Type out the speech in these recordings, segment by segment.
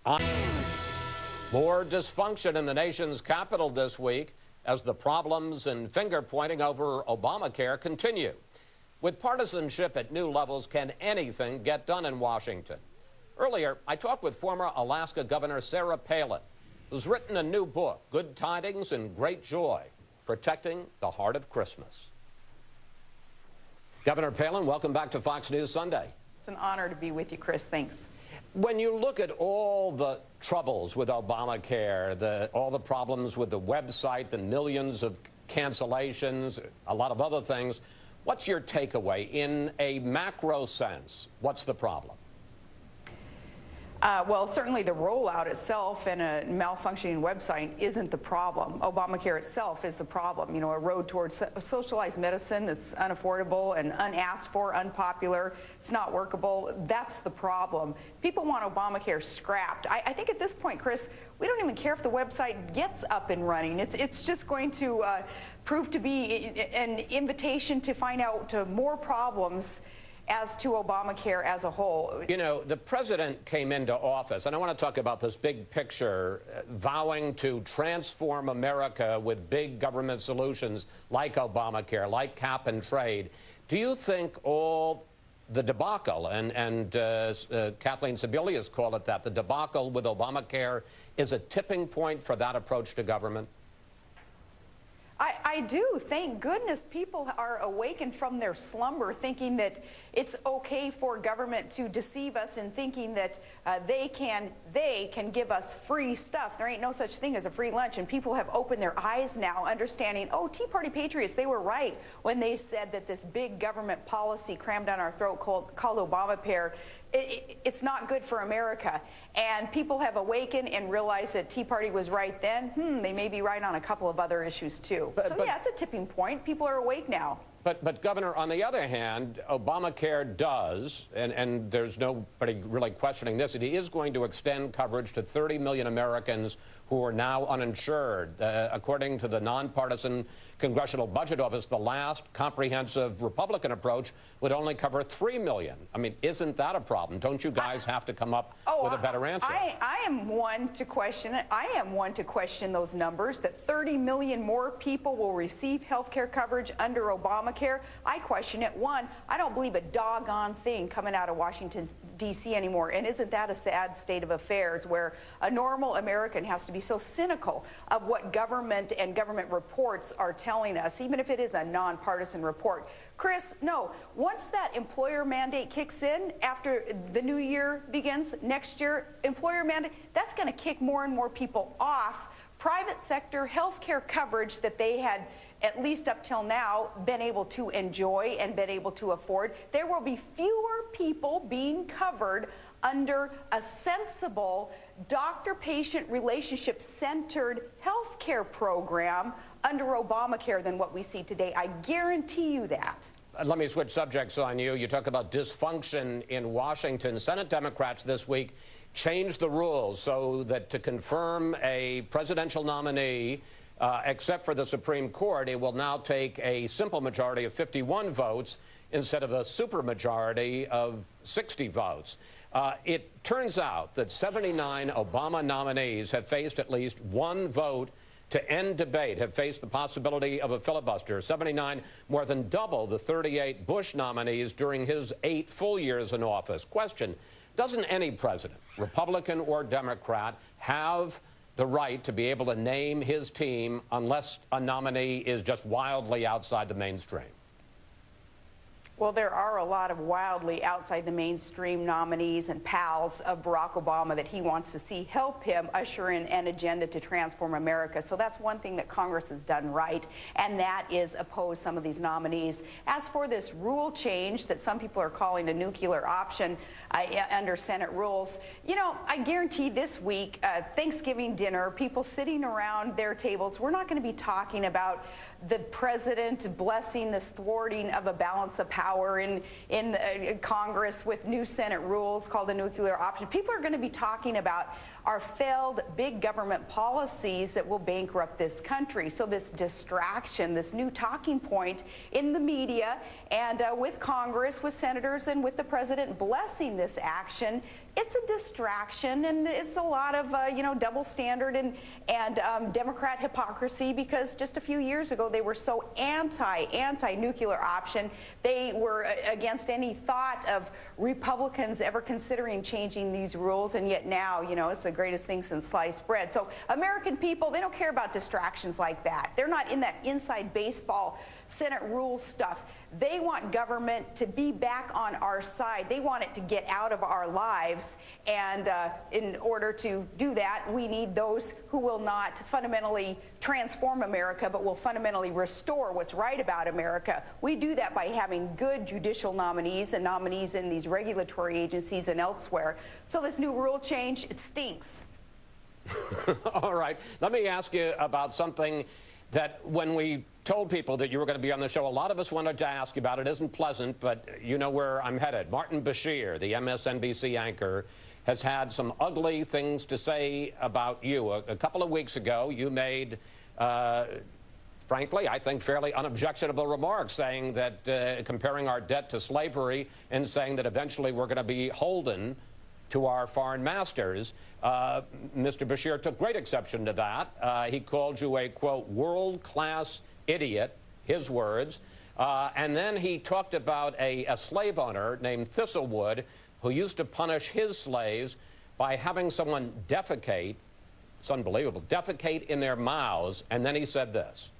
More dysfunction in the nation's capital this week as the problems and finger-pointing over Obamacare continue. With partisanship at new levels, can anything get done in Washington? Earlier, I talked with former Alaska Governor Sarah Palin, who's written a new book, Good Tidings and Great Joy, Protecting the Heart of Christmas. Governor Palin, welcome back to Fox News Sunday. It's an honor to be with you, Chris. Thanks. When you look at all the troubles with Obamacare, all the problems with the website, the millions of cancellations, a lot of other things, what's your takeaway in a macro sense? What's the problem? Well, certainly the rollout itself and a malfunctioning website isn't the problem. Obamacare itself is the problem. You know, a road towards socialized medicine that's unaffordable and unasked for, unpopular, it's not workable. That's the problem. People want Obamacare scrapped. I think at this point, Chris, we don't even care if the website gets up and running. It's just going to prove to be an invitation to find out more problems as to Obamacare as a whole. You know, the president came into office, and I want to talk about this big picture, vowing to transform America with big government solutions like Obamacare, like cap and trade. Do you think all the debacle, and Kathleen Sebelius called it that, the debacle with Obamacare is a tipping point for that approach to government? I do. Thank goodness people are awakened from their slumber thinking that it's okay for government to deceive us and thinking that they can give us free stuff. There ain't no such thing as a free lunch, and people have opened their eyes now, understanding, oh, Tea Party patriots, they were right when they said that this big government policy crammed down our throat called Obamacare, it's not good for America. And people have awakened and realized that Tea Party was right then. They may be right on a couple of other issues too. So yeah, it's a tipping point. People are awake now. But Governor, on the other hand, Obamacare does, and there's nobody really questioning this, it is going to extend coverage to 30 million Americans who are now uninsured. According to the nonpartisan Congressional Budget Office, the last comprehensive Republican approach would only cover 3 million. I mean, isn't that a problem? Don't you guys have to come up with a better answer? I am one to question it. I am one to question those numbers, that 30 million more people will receive health care coverage under Obamacare. I question it. One, I don't believe a doggone thing coming out of Washington, D.C. anymore. And isn't that a sad state of affairs where a normal American has to be so cynical of what government and government reports are telling us, even if it is a nonpartisan report? Chris, no. Once that employer mandate kicks in after the new year begins, next year, employer mandate, that's going to kick more and more people off private sector health care coverage that they had, at least up till now, been able to enjoy and been able to afford. There will be fewer people being covered under a sensible doctor-patient relationship-centered health care program under Obamacare than what we see today. I guarantee you that. Let me switch subjects on you. You talk about dysfunction in Washington. Senate Democrats this week changed the rules so that to confirm a presidential nominee, except for the Supreme Court, it will now take a simple majority of 51 votes instead of a supermajority of 60 votes. It turns out that 79 Obama nominees have faced at least one vote to end debate, have faced the possibility of a filibuster. 79, more than double the 38 Bush nominees during his 8 full years in office. Question, doesn't any president, Republican or Democrat, have the right to be able to name his team unless a nominee is just wildly outside the mainstream? Well, there are a lot of wildly outside the mainstream nominees and pals of Barack Obama that he wants to see help him usher in an agenda to transform America. So that's one thing that Congress has done right, and that is oppose some of these nominees. As for this rule change that some people are calling a nuclear option under Senate rules, you know, I guarantee this week, Thanksgiving dinner, people sitting around their tables, we're not going to be talking about the president blessing this thwarting of a balance of power in Congress with new Senate rules called the nuclear option. People are going to be talking about our failed big government policies that will bankrupt this country. So this distraction, this new talking point in the media and with Congress, with senators and with the president blessing this action it's a distraction, and it's a lot of double standard and Democrat hypocrisy, because just a few years ago they were so anti-nuclear option. They were against any thought of Republicans ever considering changing these rules, and yet now, it's the greatest thing since sliced bread. So American people, they don't care about distractions like that. They're not in that inside baseball Senate rules stuff. They want government to be back on our side. They want it to get out of our lives. And in order to do that, we need those who will not fundamentally transform America, but will fundamentally restore what's right about America. We do that by having good judicial nominees and nominees in these regulatory agencies and elsewhere. So this new rule change, it stinks. All right. Let me ask you about something that when we told people that you were going to be on the show, a lot of us wanted to ask you about. It isn't pleasant, but you know where I'm headed. Martin Bashir, the MSNBC anchor, has had some ugly things to say about you. A couple of weeks ago, you made, frankly, I think fairly unobjectionable remarks, saying that comparing our debt to slavery and saying that eventually we're going to be beholden to our foreign masters. Mr. Bashir took great exception to that. He called you a, quote, world-class idiot, his words. And then he talked about a slave owner named Thistlewood who used to punish his slaves by having someone defecate, it's unbelievable, defecate in their mouths. And then he said this.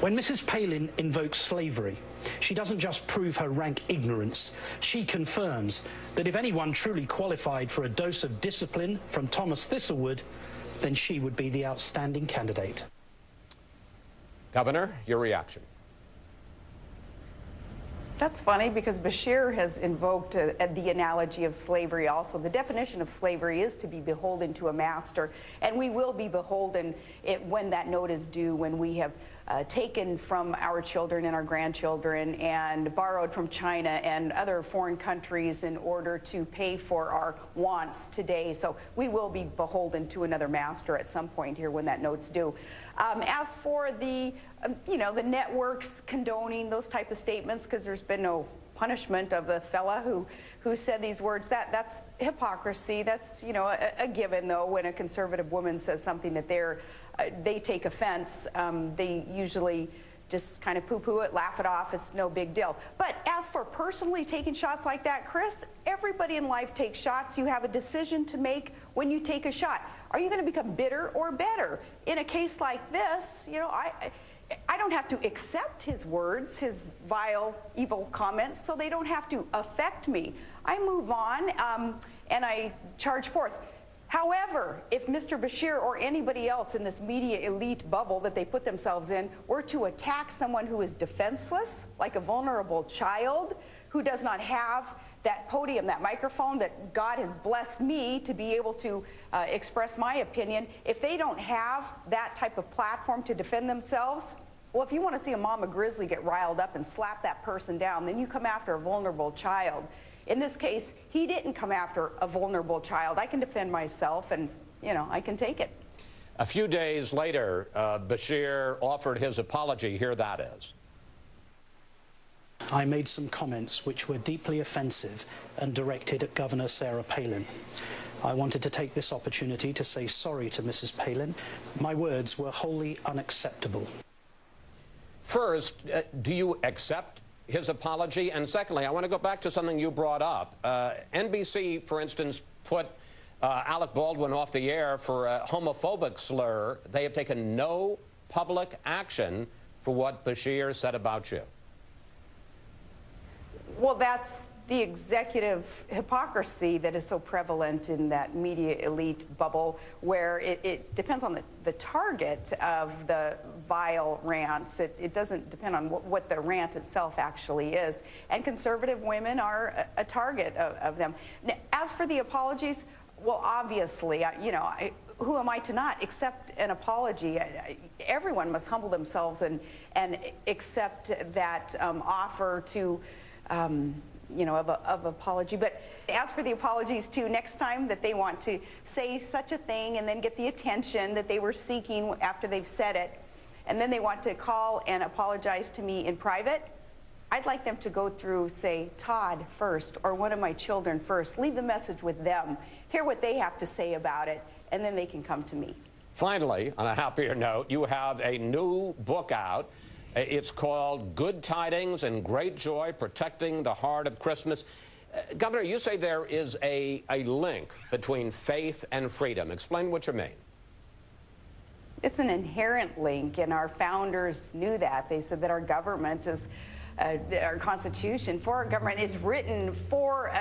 When Mrs. Palin invokes slavery, she doesn't just prove her rank ignorance. She confirms that if anyone truly qualified for a dose of discipline from Thomas Thistlewood, then she would be the outstanding candidate. Governor, your reaction. That's funny, because Bashir has invoked the analogy of slavery also. The definition of slavery is to be beholden to a master, and we will be beholden when that note is due, when we have taken from our children and our grandchildren and borrowed from China and other foreign countries in order to pay for our wants today. So we will be beholden to another master at some point here when that note's due. As for the, the networks condoning those type of statements, because there's been no punishment of the fella who said these words, that's hypocrisy. That's, a given, though, when a conservative woman says something that they take offense. They usually just kind of poo-poo it, laugh it off. It's no big deal. But as for personally taking shots like that, Chris, everybody in life takes shots. You have a decision to make when you take a shot. Are you going to become bitter or better? In a case like this, I don't have to accept his words, his vile, evil comments, so they don't have to affect me. I move on, and I charge forth. However, if Mr. Bashir or anybody else in this media elite bubble that they put themselves in were to attack someone who is defenseless, like a vulnerable child who does not have that podium, that microphone that God has blessed me to be able to express my opinion, if they don't have that type of platform to defend themselves, well, if you want to see a mama grizzly get riled up and slap that person down, then you come after a vulnerable child. In this case, he didn't come after a vulnerable child. I can defend myself, and, I can take it. A few days later, Bashir offered his apology. Here that is. I made some comments which were deeply offensive and directed at Governor Sarah Palin. I wanted to take this opportunity to say sorry to Mrs. Palin. My words were wholly unacceptable. First, do you accept his apology? And secondly, I want to go back to something you brought up. NBC, for instance, put Alec Baldwin off the air for a homophobic slur. They have taken no public action for what Bashir said about you. Well, that's the executive hypocrisy that is so prevalent in that media elite bubble, where it depends on the target of the vile rants. It doesn't depend on what the rant itself actually is. And conservative women are a target of them. Now, as for the apologies, well, obviously, who am I to not accept an apology? Everyone must humble themselves and accept that offer to of apology. But as for the apologies too, next time that they want to say such a thing and then get the attention that they were seeking after they've said it, and then they want to call and apologize to me in private, I'd like them to go through, say, Todd first, or one of my children first. Leave the message with them. Hear what they have to say about it, and then they can come to me. Finally, on a happier note, you have a new book out. It's called Good Tidings and Great Joy, Protecting the Heart of Christmas. Governor, you say there is a link between faith and freedom. Explain what you mean. It's an inherent link, and our founders knew that. They said that our government is, our Constitution for our government is written for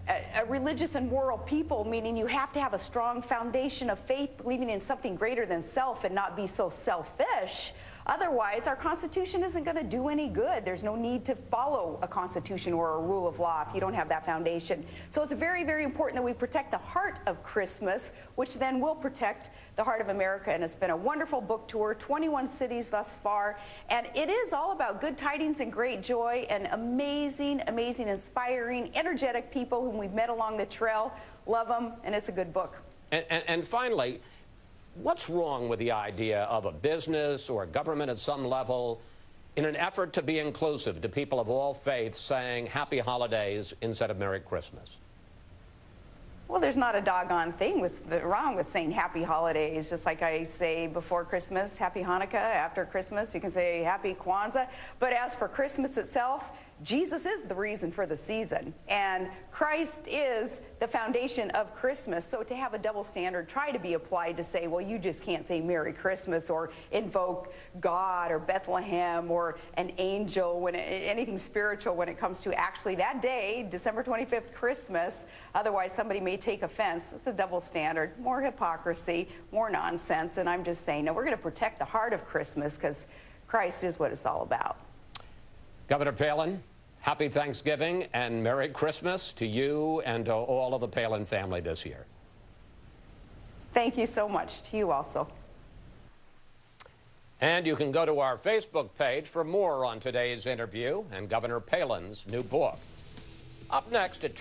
a religious and moral people, meaning you have to have a strong foundation of faith, believing in something greater than self and not be so selfish. Otherwise, our Constitution isn't going to do any good. There's no need to follow a Constitution or a rule of law if you don't have that foundation. So it's very, very important that we protect the heart of Christmas, which then will protect the heart of America. And it's been a wonderful book tour, 21 cities thus far. And it is all about good tidings and great joy and amazing, amazing, inspiring, energetic people whom we've met along the trail. Love them, and it's a good book. And finally, what's wrong with the idea of a business or a government at some level, in an effort to be inclusive to people of all faiths, saying Happy Holidays instead of Merry Christmas? Well, there's not a doggone thing wrong with saying Happy Holidays, just like I say before Christmas, Happy Hanukkah. After Christmas, you can say Happy Kwanzaa. But as for Christmas itself, Jesus is the reason for the season, and Christ is the foundation of Christmas. So to have a double standard try to be applied to say, well, you just can't say Merry Christmas or invoke God or Bethlehem or an angel, when anything spiritual when it comes to actually that day, December 25th, Christmas. Otherwise, somebody may take offense. It's a double standard, more hypocrisy, more nonsense. And I'm just saying, no, we're going to protect the heart of Christmas because Christ is what it's all about. Governor Palin, happy Thanksgiving and Merry Christmas to you and to all of the Palin family this year. Thank you so much. To you also. And you can go to our Facebook page for more on today's interview and Governor Palin's new book. Up next,